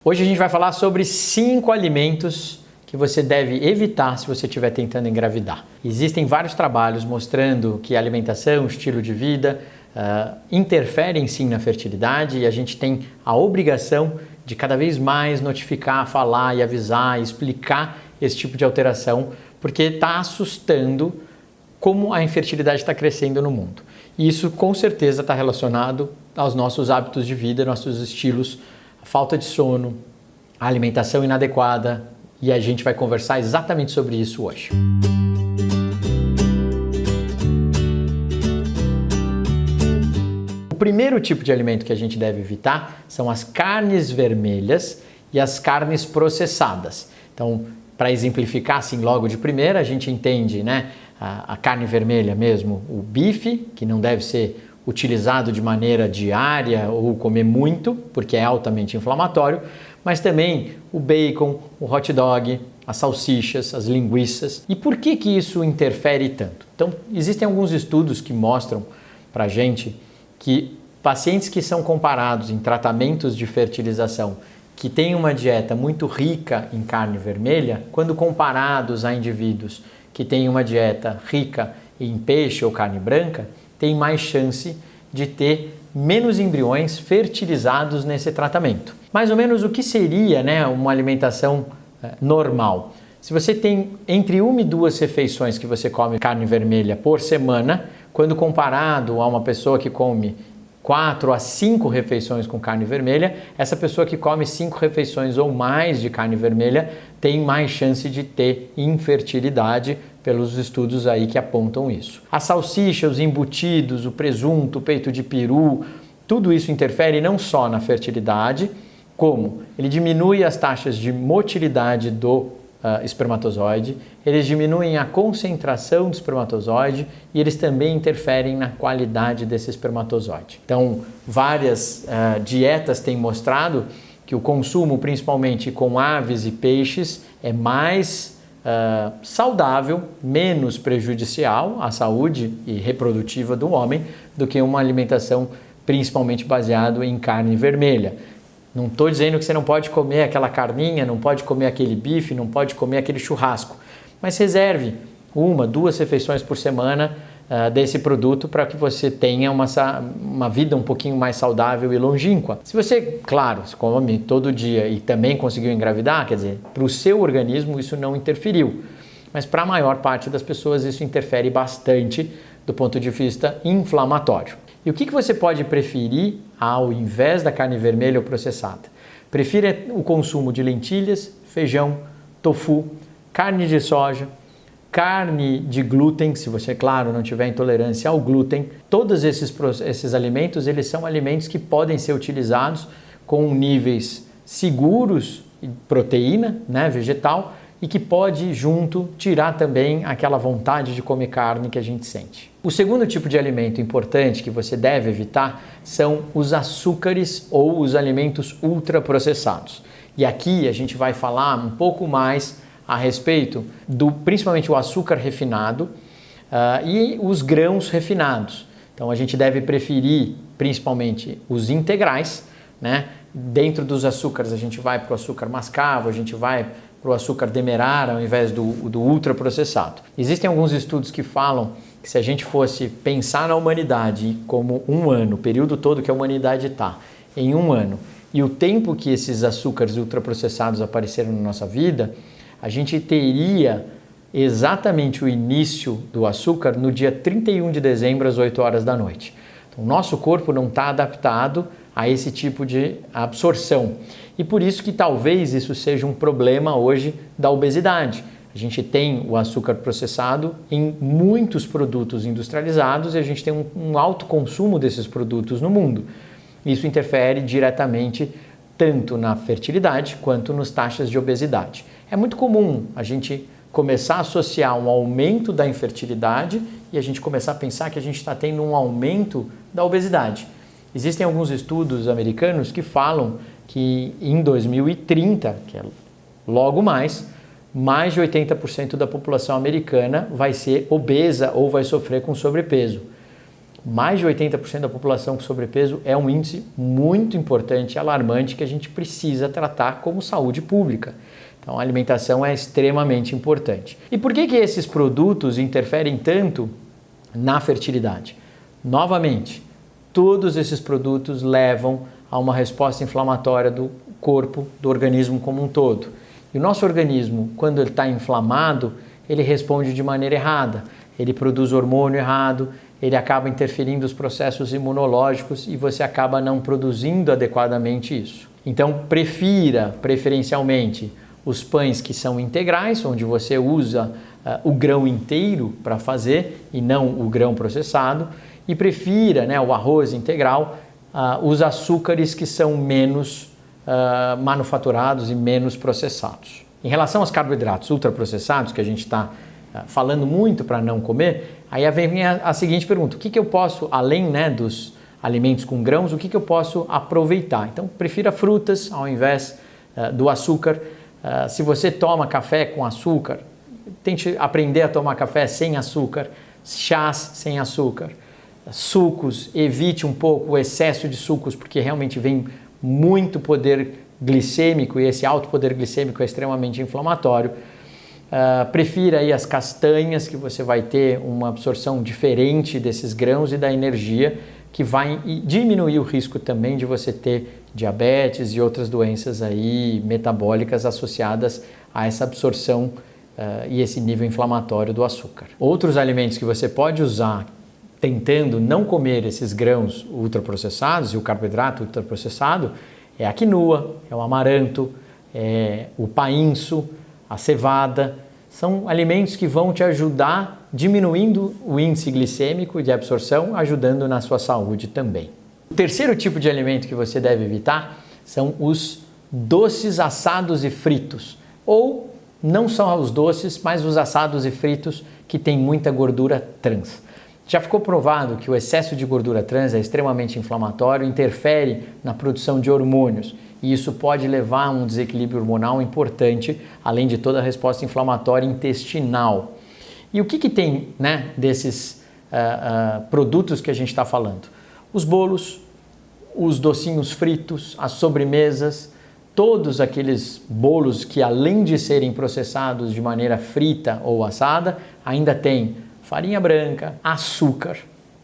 Hoje a gente vai falar sobre 5 alimentos que você deve evitar se você estiver tentando engravidar. Existem vários trabalhos mostrando que a alimentação, o estilo de vida interferem sim na fertilidade e a gente tem a obrigação de cada vez mais notificar, falar e avisar e explicar esse tipo de alteração, porque está assustando como a infertilidade está crescendo no mundo. E isso com certeza está relacionado aos nossos hábitos de vida, nossos estilos, a falta de sono, a alimentação inadequada, e a gente vai conversar exatamente sobre isso hoje. O primeiro tipo de alimento que a gente deve evitar são as carnes vermelhas e as carnes processadas. Então, para exemplificar assim logo de primeira, a gente entende, a carne vermelha mesmo, o bife, que não deve ser utilizado de maneira diária ou comer muito, porque é altamente inflamatório, mas também o bacon, o hot dog, as salsichas, as linguiças. E por que isso interfere tanto? Então, existem alguns estudos que mostram pra gente que pacientes que são comparados em tratamentos de fertilização que têm uma dieta muito rica em carne vermelha, quando comparados a indivíduos que têm uma dieta rica em peixe ou carne branca, tem mais chance de ter menos embriões fertilizados nesse tratamento. Mais ou menos o que seria uma alimentação normal? Se você tem entre 1 e 2 refeições que você come carne vermelha por semana, quando comparado a uma pessoa que come 4 a 5 refeições com carne vermelha, essa pessoa que come 5 refeições ou mais de carne vermelha tem mais chance de ter infertilidade, pelos estudos aí que apontam isso. A salsicha, os embutidos, o presunto, o peito de peru, tudo isso interfere não só na fertilidade, como ele diminui as taxas de motilidade do espermatozoide, eles diminuem a concentração do espermatozoide e eles também interferem na qualidade desse espermatozoide. Então, várias dietas têm mostrado que o consumo, principalmente com aves e peixes, é mais saudável, menos prejudicial à saúde e reprodutiva do homem do que uma alimentação principalmente baseada em carne vermelha. Não estou dizendo que você não pode comer aquela carninha, não pode comer aquele bife, não pode comer aquele churrasco, mas reserve 1, 2 refeições por semana desse produto para que você tenha uma vida um pouquinho mais saudável e longínqua. Se você, claro, come todo dia e também conseguiu engravidar, quer dizer, para o seu organismo isso não interferiu, mas para a maior parte das pessoas isso interfere bastante do ponto de vista inflamatório. E o que você pode preferir ao invés da carne vermelha ou processada? Prefira o consumo de lentilhas, feijão, tofu, carne de soja, carne de glúten, se você, claro, não tiver intolerância ao glúten. Todos esses alimentos, eles são alimentos que podem ser utilizados com níveis seguros de proteína, vegetal, e que pode, junto, tirar também aquela vontade de comer carne que a gente sente. O segundo tipo de alimento importante que você deve evitar são os açúcares ou os alimentos ultraprocessados. E aqui a gente vai falar um pouco mais a respeito do principalmente o açúcar refinado e os grãos refinados. Então a gente deve preferir principalmente os integrais, Dentro dos açúcares a gente vai para o açúcar mascavo, a gente vai para o açúcar demerara ao invés do ultraprocessado. Existem alguns estudos que falam que se a gente fosse pensar na humanidade como um ano, o período todo que a humanidade está, em um ano, e o tempo que esses açúcares ultraprocessados apareceram na nossa vida, a gente teria exatamente o início do açúcar no dia 31 de dezembro às 8 horas da noite. Então, o nosso corpo não está adaptado a esse tipo de absorção. E por isso que talvez isso seja um problema hoje da obesidade. A gente tem o açúcar processado em muitos produtos industrializados e a gente tem um alto consumo desses produtos no mundo. Isso interfere diretamente tanto na fertilidade quanto nas taxas de obesidade. É muito comum a gente começar a associar um aumento da infertilidade e a gente começar a pensar que a gente está tendo um aumento da obesidade. Existem alguns estudos americanos que falam que em 2030, que é logo mais de 80% da população americana vai ser obesa ou vai sofrer com sobrepeso. mais de 80% da população com sobrepeso é um índice muito importante e alarmante que a gente precisa tratar como saúde pública. Então, a alimentação é extremamente importante. E por que esses produtos interferem tanto na fertilidade? Novamente, todos esses produtos levam a uma resposta inflamatória do corpo, do organismo como um todo. E o nosso organismo, quando ele está inflamado, ele responde de maneira errada. Ele produz hormônio errado, ele acaba interferindo nos processos imunológicos e você acaba não produzindo adequadamente isso. Então, prefira, preferencialmente, os pães que são integrais, onde você usa o grão inteiro para fazer e não o grão processado, e prefira, né, o arroz integral, os açúcares que são menos manufaturados e menos processados. Em relação aos carboidratos ultraprocessados, que a gente está falando muito para não comer, aí vem a seguinte pergunta: o que eu posso, além, né, dos alimentos com grãos, o que eu posso aproveitar? Então, prefira frutas ao invés do açúcar. Se você toma café com açúcar, tente aprender a tomar café sem açúcar, chás sem açúcar, sucos, evite um pouco o excesso de sucos, porque realmente vem muito poder glicêmico e esse alto poder glicêmico é extremamente inflamatório. Prefira aí as castanhas, que você vai ter uma absorção diferente desses grãos e da energia, que vai diminuir o risco também de você ter diabetes e outras doenças aí metabólicas associadas a essa absorção e esse nível inflamatório do açúcar. Outros alimentos que você pode usar tentando não comer esses grãos ultraprocessados e o carboidrato ultraprocessado é a quinoa, é o amaranto, é o painço, a cevada. São alimentos que vão te ajudar diminuindo o índice glicêmico de absorção, ajudando na sua saúde também. O terceiro tipo de alimento que você deve evitar são os doces, assados e fritos. Ou não só os doces, mas os assados e fritos que têm muita gordura trans. Já ficou provado que o excesso de gordura trans é extremamente inflamatório, interfere na produção de hormônios e isso pode levar a um desequilíbrio hormonal importante, além de toda a resposta inflamatória intestinal. E o que tem, né, desses produtos que a gente está falando? Os bolos, os docinhos fritos, as sobremesas, todos aqueles bolos que, além de serem processados de maneira frita ou assada, ainda tem farinha branca, açúcar,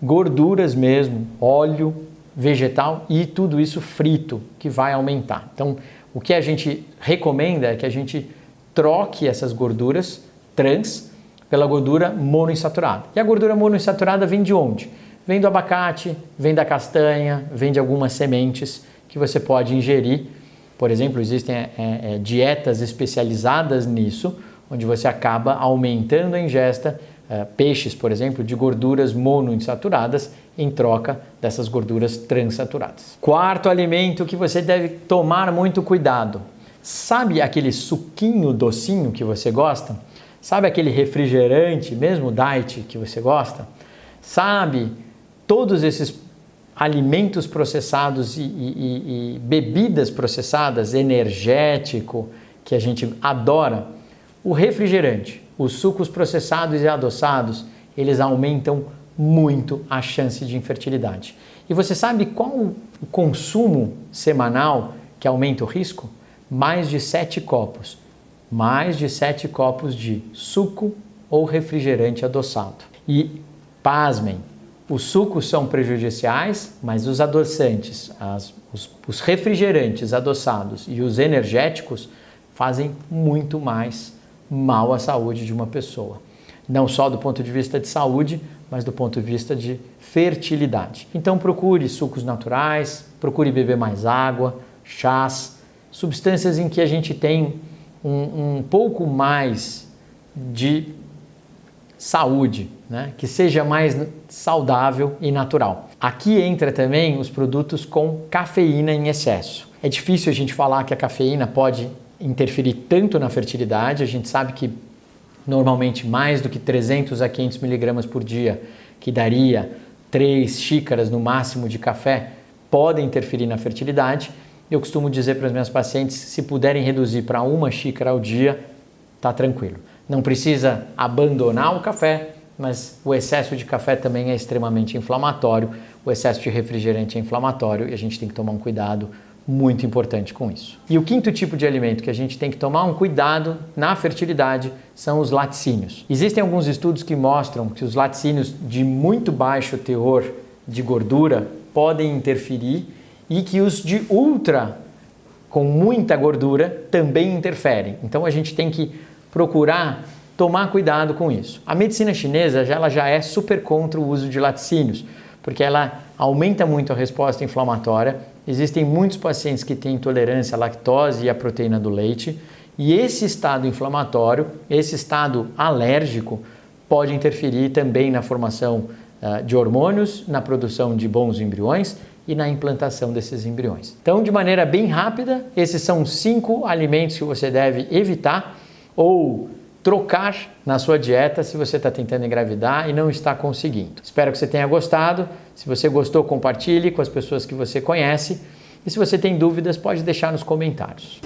gorduras mesmo, óleo vegetal e tudo isso frito, que vai aumentar. Então, o que a gente recomenda é que a gente troque essas gorduras trans pela gordura monoinsaturada. E a gordura monoinsaturada vem de onde? Vem do abacate, vem da castanha, vem de algumas sementes que você pode ingerir. Por exemplo, existem dietas especializadas nisso, onde você acaba aumentando a ingesta, peixes, por exemplo, de gorduras monoinsaturadas em troca dessas gorduras transaturadas. Quarto alimento que você deve tomar muito cuidado. Sabe aquele suquinho docinho que você gosta? Sabe aquele refrigerante, mesmo diet, que você gosta? Sabe todos esses alimentos processados e bebidas processadas, energético, que a gente adora? O refrigerante, os sucos processados e adoçados, eles aumentam muito a chance de infertilidade. E você sabe qual o consumo semanal que aumenta o risco? Mais de 7 copos. Mais de 7 copos de suco ou refrigerante adoçado. E, pasmem, os sucos são prejudiciais, mas os adoçantes, os refrigerantes adoçados e os energéticos fazem muito mais mal à saúde de uma pessoa. Não só do ponto de vista de saúde, mas do ponto de vista de fertilidade. Então procure sucos naturais, procure beber mais água, chás, substâncias em que a gente tem um pouco mais de saúde, né? Que seja mais saudável e natural. Aqui entra também os produtos com cafeína em excesso. É difícil a gente falar que a cafeína pode interferir tanto na fertilidade. A gente sabe que normalmente mais do que 300 a 500 miligramas por dia, que daria 3 xícaras no máximo de café, podem interferir na fertilidade. Eu costumo dizer para as minhas pacientes, se puderem reduzir para 1 xícara ao dia, tá tranquilo. Não precisa abandonar o café, mas o excesso de café também é extremamente inflamatório, o excesso de refrigerante é inflamatório e a gente tem que tomar um cuidado muito importante com isso. E o quinto tipo de alimento que a gente tem que tomar um cuidado na fertilidade são os laticínios. Existem alguns estudos que mostram que os laticínios de muito baixo teor de gordura podem interferir e que os de ultra com muita gordura também interferem. Então a gente tem que procurar tomar cuidado com isso. A medicina chinesa ela já é super contra o uso de laticínios, porque ela aumenta muito a resposta inflamatória. Existem muitos pacientes que têm intolerância à lactose e à proteína do leite, e esse estado inflamatório, esse estado alérgico, pode interferir também na formação de hormônios, na produção de bons embriões e na implantação desses embriões. Então, de maneira bem rápida, esses são 5 alimentos que você deve evitar ou trocar na sua dieta se você está tentando engravidar e não está conseguindo. Espero que você tenha gostado. Se você gostou, compartilhe com as pessoas que você conhece. E se você tem dúvidas, pode deixar nos comentários.